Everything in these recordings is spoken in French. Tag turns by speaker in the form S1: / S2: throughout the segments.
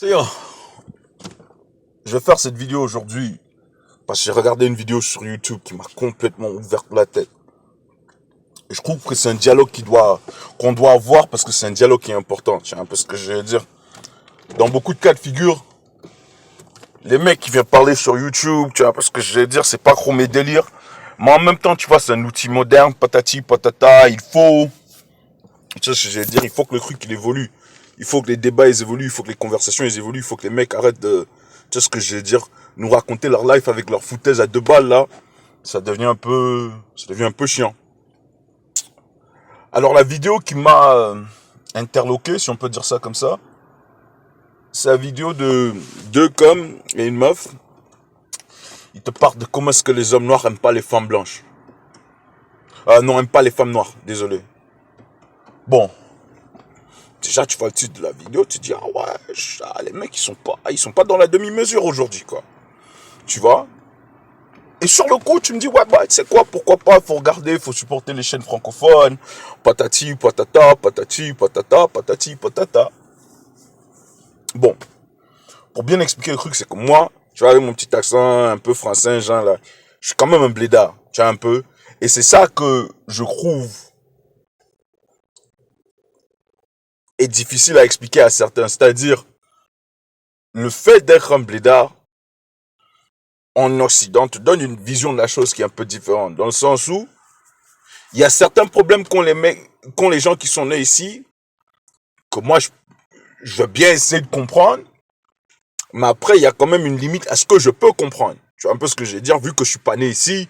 S1: C'est je vais faire cette vidéo aujourd'hui parce que j'ai regardé une vidéo sur YouTube qui m'a complètement ouvert la tête. Et je trouve que c'est un dialogue qu'on doit avoir parce que c'est un dialogue qui est important. C'est un peu ce que je veux dire. Dans beaucoup de cas de figure, les mecs qui viennent parler sur YouTube, tu vois, parce que je veux dire, c'est pas trop mes délires. Mais en même temps, tu vois, c'est un outil moderne, patati, patata, tu sais ce que je veux dire, il faut que le truc il évolue. Il faut que les débats ils évoluent, il faut que les conversations ils évoluent, il faut que les mecs arrêtent tu sais ce que je veux dire, nous raconter leur life avec leur foutaise à deux balles là. Ça devient un peu chiant. Alors la vidéo qui m'a interloqué, si on peut dire ça comme ça, c'est la vidéo de deux coms et une meuf. Ils te parlent de comment est-ce que les hommes noirs aiment pas les femmes blanches. Ah non, aiment pas les femmes noires, désolé. Bon, déjà tu vois le titre de la vidéo, tu te dis ah ouais, les mecs ils sont pas dans la demi-mesure aujourd'hui quoi. Tu vois? Et sur le coup, tu me dis, ouais, bah, tu sais quoi, pourquoi pas, faut regarder, faut supporter les chaînes francophones, patati, patata, patati, patata, patati, patata. Bon, pour bien expliquer le truc, c'est que moi, tu vois, avec mon petit accent un peu français, genre là, je suis quand même un blédard, tu vois, un peu. Et c'est ça que je trouve est difficile à expliquer à certains. C'est-à-dire, le fait d'être un blédard en Occident te donne une vision de la chose qui est un peu différente. Dans le sens où, il y a certains problèmes qu'ont les gens qui sont nés ici, que moi, je veux bien essayer de comprendre, mais après, il y a quand même une limite à ce que je peux comprendre. Tu vois un peu ce que je veux dire, vu que je suis pas né ici,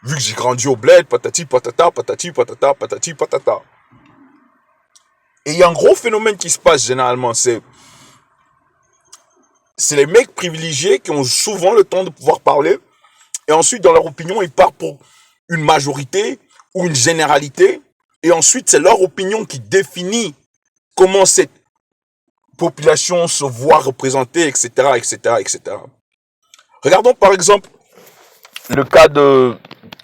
S1: vu que j'ai grandi au bled, patati patata, patati patata, patati patata. Et il y a un gros phénomène qui se passe généralement, c'est les mecs privilégiés qui ont souvent le temps de pouvoir parler, et ensuite, dans leur opinion, ils partent pour une majorité ou une généralité, et ensuite, c'est leur opinion qui définit comment cette population se voit représentée, etc., etc., etc. Regardons par exemple le cas de,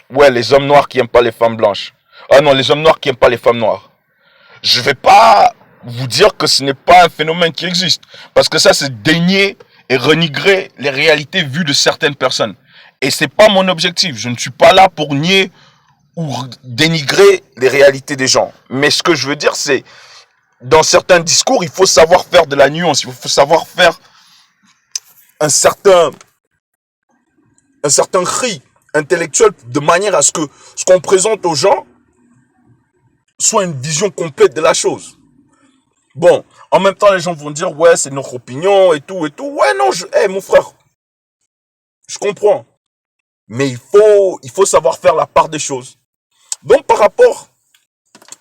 S1: ouais, les hommes noirs qui aiment pas les femmes blanches. Ah non, les hommes noirs qui aiment pas les femmes noires. Je vais pas vous dire que ce n'est pas un phénomène qui existe, parce que ça, c'est dénier et renigrer les réalités vues de certaines personnes. Et c'est pas mon objectif. Je ne suis pas là pour nier ou dénigrer les réalités des gens. Mais ce que je veux dire, c'est dans certains discours, il faut savoir faire de la nuance, il faut savoir faire un certain un certain cri intellectuel de manière à ce que ce qu'on présente aux gens soit une vision complète de la chose. Bon, en même temps, les gens vont dire, ouais, c'est notre opinion et tout et tout. Ouais, non, mon frère, je comprends. Mais il faut savoir faire la part des choses. Donc, par rapport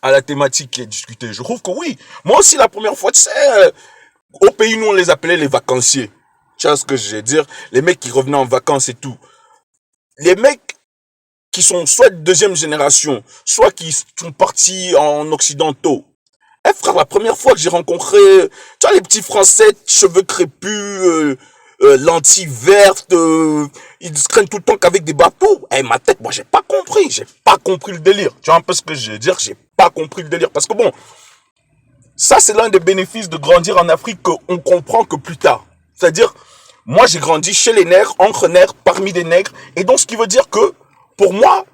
S1: à la thématique qui est discutée, je trouve que oui, moi aussi, la première fois, tu sais, au pays, nous, on les appelait les vacanciers. Tu vois ce que je veux dire? Les mecs qui revenaient en vacances et tout. Les mecs qui sont soit de deuxième génération, soit qui sont partis en occidentaux. Eh frère, la première fois que j'ai rencontré, tu vois les petits Français, cheveux crépus, lentilles vertes, ils se traînent tout le temps qu'avec des bateaux. Eh ma tête, moi j'ai pas compris le délire. Tu vois un peu ce que je veux dire, j'ai pas compris le délire. Parce que bon, ça c'est l'un des bénéfices de grandir en Afrique qu'on comprend que plus tard. C'est-à-dire, moi j'ai grandi chez les nègres, entre nègres, parmi des nègres, et donc ce qui veut dire que, pour moi,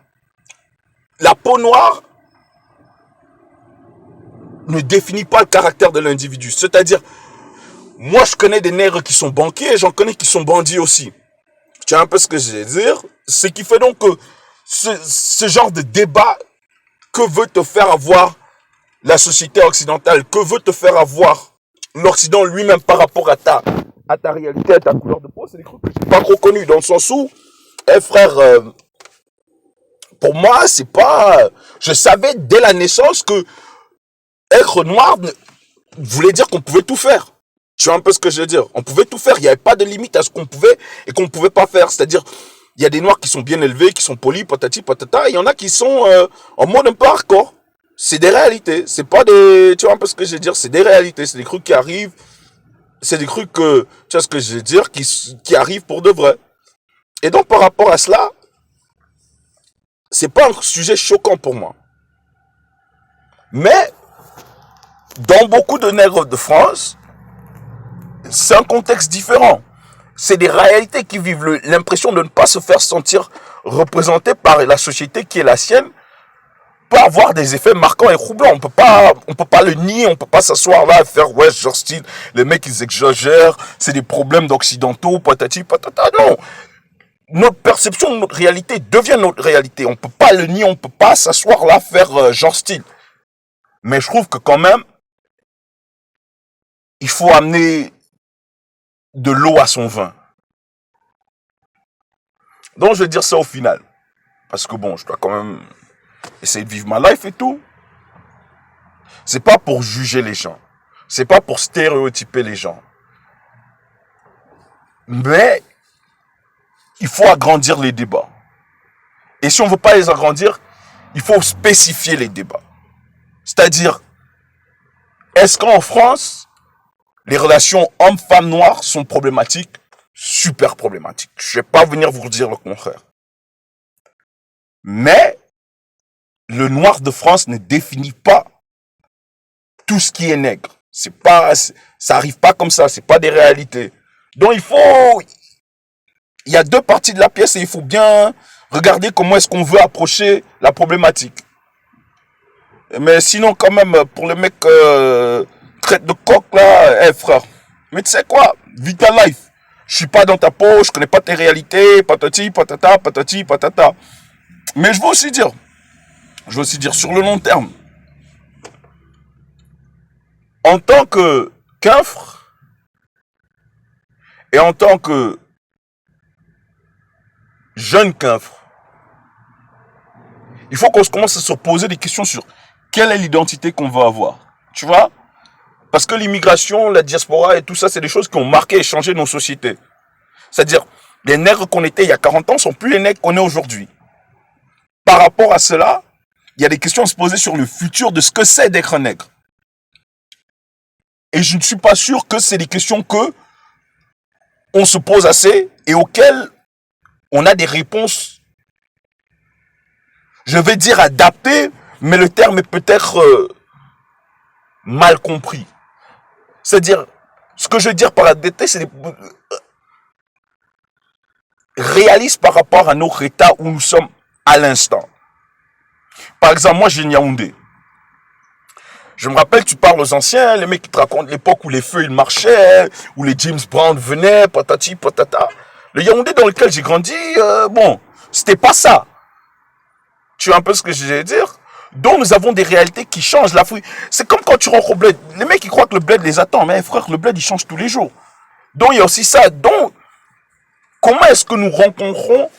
S1: la peau noire ne définit pas le caractère de l'individu. C'est-à-dire, moi, je connais des nègres qui sont banquiers et j'en connais qui sont bandits aussi. Tu vois un peu ce que je veux dire? Ce qui fait donc que ce genre de débat, que veut te faire avoir la société occidentale? Que veut te faire avoir l'Occident lui-même par rapport à ta réalité, à ta couleur de peau? C'est des trucs que j'ai pas trop connus, dans le sens où, frère, pour moi, c'est pas... Je savais dès la naissance que être noir voulait dire qu'on pouvait tout faire. Tu vois un peu ce que je veux dire? On pouvait tout faire. Il n'y avait pas de limite à ce qu'on pouvait et qu'on ne pouvait pas faire. C'est-à-dire, il y a des noirs qui sont bien élevés, qui sont polis, patati, patata. Et il y en a qui sont en mode un peu hardcore. C'est des réalités. C'est pas des... Tu vois un peu ce que je veux dire? C'est des réalités. C'est des trucs qui arrivent. C'est des trucs que... Tu vois ce que je veux dire? Qui arrivent pour de vrai. Et donc, par rapport à cela, c'est pas un sujet choquant pour moi. Mais, dans beaucoup de nègres de France, c'est un contexte différent. C'est des réalités qui vivent l'impression de ne pas se faire sentir représenté par la société qui est la sienne peut avoir des effets marquants et troublants. On peut pas le nier, on peut pas s'asseoir là et faire ouais, genre style, les mecs ils exagèrent, c'est des problèmes d'occidentaux, patati patata. Non, notre perception, notre réalité devient notre réalité. On peut pas le nier, on peut pas s'asseoir là faire genre style. Mais je trouve que quand même, il faut amener de l'eau à son vin. Donc je vais dire ça au final. Parce que bon, je dois quand même essayer de vivre ma life et tout. C'est pas pour juger les gens. C'est pas pour stéréotyper les gens. Mais il faut agrandir les débats. Et si on veut pas les agrandir, il faut spécifier les débats. C'est-à-dire, est-ce qu'en France, les relations hommes-femmes noires sont problématiques? Super problématiques. Je vais pas venir vous dire le contraire. Mais le noir de France ne définit pas tout ce qui est nègre. C'est pas, ça arrive pas comme ça. C'est pas des réalités. Donc il y a deux parties de la pièce et il faut bien regarder comment est-ce qu'on veut approcher la problématique. Mais sinon, quand même, pour les mecs traite de coq là, frère. Mais tu sais quoi? Vis ta life. Je suis pas dans ta peau, je connais pas tes réalités, patati, patata, patati, patata. Mais je veux aussi dire sur le long terme, en tant que keufre et en tant que jeune keufre, il faut qu'on commence à se poser des questions sur quelle est l'identité qu'on veut avoir. Tu vois? Parce que l'immigration, la diaspora et tout ça, c'est des choses qui ont marqué et changé nos sociétés. C'est-à-dire, les nègres qu'on était il y a 40 ans sont plus les nègres qu'on est aujourd'hui. Par rapport à cela, il y a des questions à se poser sur le futur de ce que c'est d'être un nègre. Et je ne suis pas sûr que c'est des questions que on se pose assez et auxquelles on a des réponses, je vais dire adaptées, mais le terme est peut-être mal compris. C'est-à-dire, ce que je veux dire par adapté, c'est réaliste par rapport à notre état où nous sommes à l'instant. Par exemple, moi, j'ai Yaoundé. Je me rappelle, tu parles aux anciens, les mecs qui te racontent l'époque où les feux ils marchaient, où les James Brown venaient, patati patata. Le Yaoundé dans lequel j'ai grandi, bon, c'était pas ça. Tu vois un peu ce que je veux dire? Donc nous avons des réalités qui changent. C'est comme quand tu rentres au bled. Les mecs ils croient que le bled les attend, mais frère, le bled il change tous les jours. Donc il y a aussi ça. Donc, comment est-ce que nous rencontrons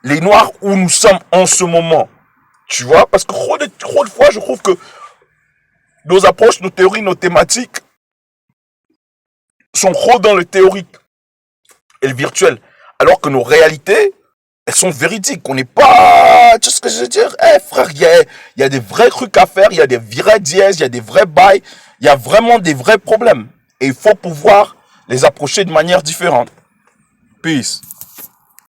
S1: les Noirs où nous sommes en ce moment? Tu vois? Parce que trop de fois, je trouve que nos approches, nos théories, nos thématiques sont trop dans le théorique et le virtuel. Alors que nos réalités, elles sont véridiques. On n'est pas... Tu sais ce que je veux dire? Frère, il y a des vrais trucs à faire, il y a des vrais dièses, il y a des vrais bails, il y a vraiment des vrais problèmes. Et il faut pouvoir les approcher de manière différente. Peace.